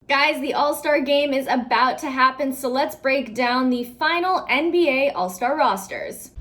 Guys, the All-Star Game is about to happen, so let's break down the final NBA All-Star rosters.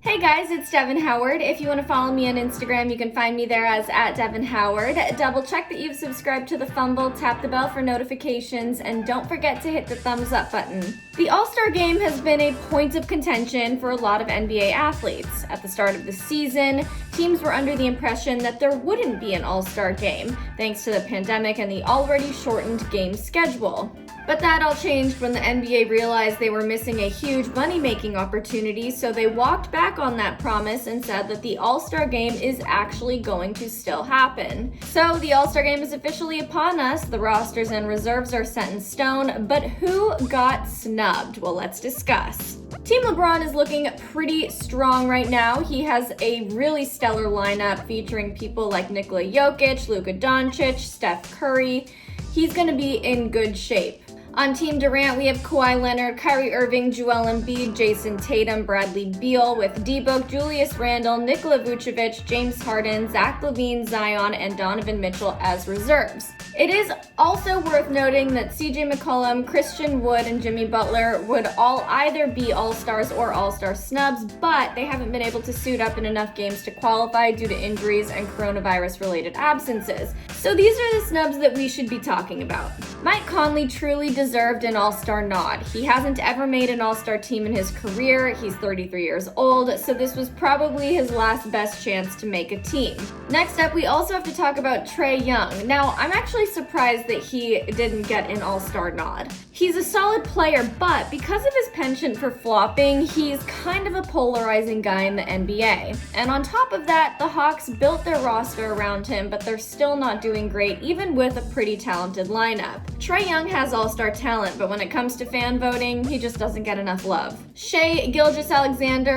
Hey guys, it's Devin Howard. If you want to follow me on Instagram, you can find me there as @DevinHoward. Double check that you've subscribed to the Fumble, tap the bell for notifications, and don't forget to hit the thumbs up button. The All-Star Game has been a point of contention for a lot of NBA athletes. At the start of the season, teams were under the impression that there wouldn't be an All-Star Game, thanks to the pandemic and the already shortened game schedule. But that all changed when the NBA realized they were missing a huge money-making opportunity, so they walked back on that promise and said that the All-Star Game is actually going to still happen. So the All-Star Game is officially upon us. The rosters and reserves are set in stone, but who got snubbed? Well, let's discuss. Team LeBron is looking pretty strong right now. He has a really stellar lineup featuring people like Nikola Jokic, Luka Doncic, Steph Curry. He's going to be in good shape. On Team Durant, we have Kawhi Leonard, Kyrie Irving, Joel Embiid, Jason Tatum, Bradley Beal, with D-Book, Julius Randle, Nikola Vucevic, James Harden, Zach LaVine, Zion, and Donovan Mitchell as reserves. It is also worth noting that CJ McCollum, Christian Wood, and Jimmy Butler would all either be All-Stars or All-Star snubs, but they haven't been able to suit up in enough games to qualify due to injuries and coronavirus-related absences. So these are the snubs that we should be talking about. Mike Conley truly deserved an All-Star nod. He hasn't ever made an All-Star team in his career. He's 33 years old, so this was probably his last best chance to make a team. Next up, we also have to talk about Trey Young. Now, I'm actually surprised that he didn't get an All-Star nod. He's a solid player, but because of his penchant for flopping, he's kind of a polarizing guy in the NBA. And on top of that, the Hawks built their roster around him, but they're still not doing great, even with a pretty talented lineup. Trey Young has All-Star talent, but when it comes to fan voting, he just doesn't get enough love. Shay Gilgis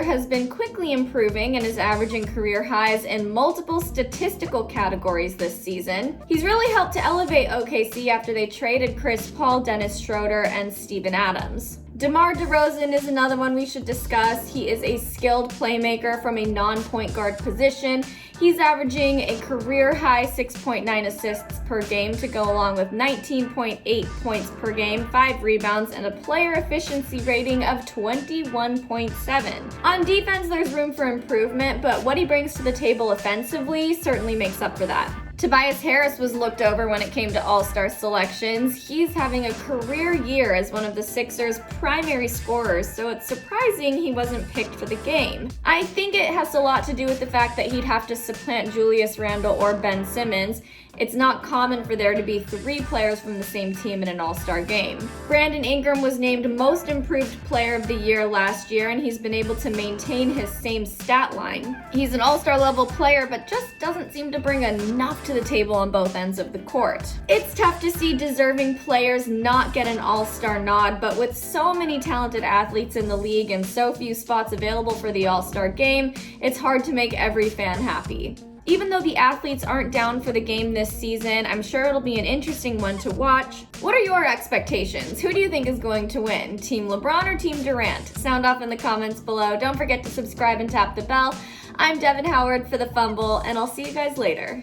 has been quickly improving and is averaging career highs in multiple statistical categories this season. He's really helped to elevate OKC after they traded Chris Paul, Dennis Schroeder, and Steven Adams. Demar Derozan is another one we should discuss. He is a skilled playmaker from a non-point guard position. He's averaging a career-high 6.9 assists per game to go along with 19.8 points per game, 5 rebounds, and a player efficiency rating of 21.7. On defense, there's room for improvement, but what he brings to the table offensively certainly makes up for that. Tobias Harris was looked over when it came to All-Star selections. He's having a career year as one of the Sixers' primary scorers, so it's surprising he wasn't picked for the game. I think it has a lot to do with the fact that he'd have to supplant Julius Randle or Ben Simmons. It's not common for there to be 3 players from the same team in an All-Star game. Brandon Ingram was named Most Improved Player of the Year last year, and he's been able to maintain his same stat line. He's an All-Star level player, but just doesn't seem to bring enough to the table on both ends of the court. It's tough to see deserving players not get an All-Star nod, but with so many talented athletes in the league and so few spots available for the All-Star game, it's hard to make every fan happy. Even though the athletes aren't down for the game this season, I'm sure it'll be an interesting one to watch. What are your expectations? Who do you think is going to win? Team LeBron or Team Durant? Sound off in the comments below. Don't forget to subscribe and tap the bell. I'm Devin Howard for the Fumble, and I'll see you guys later.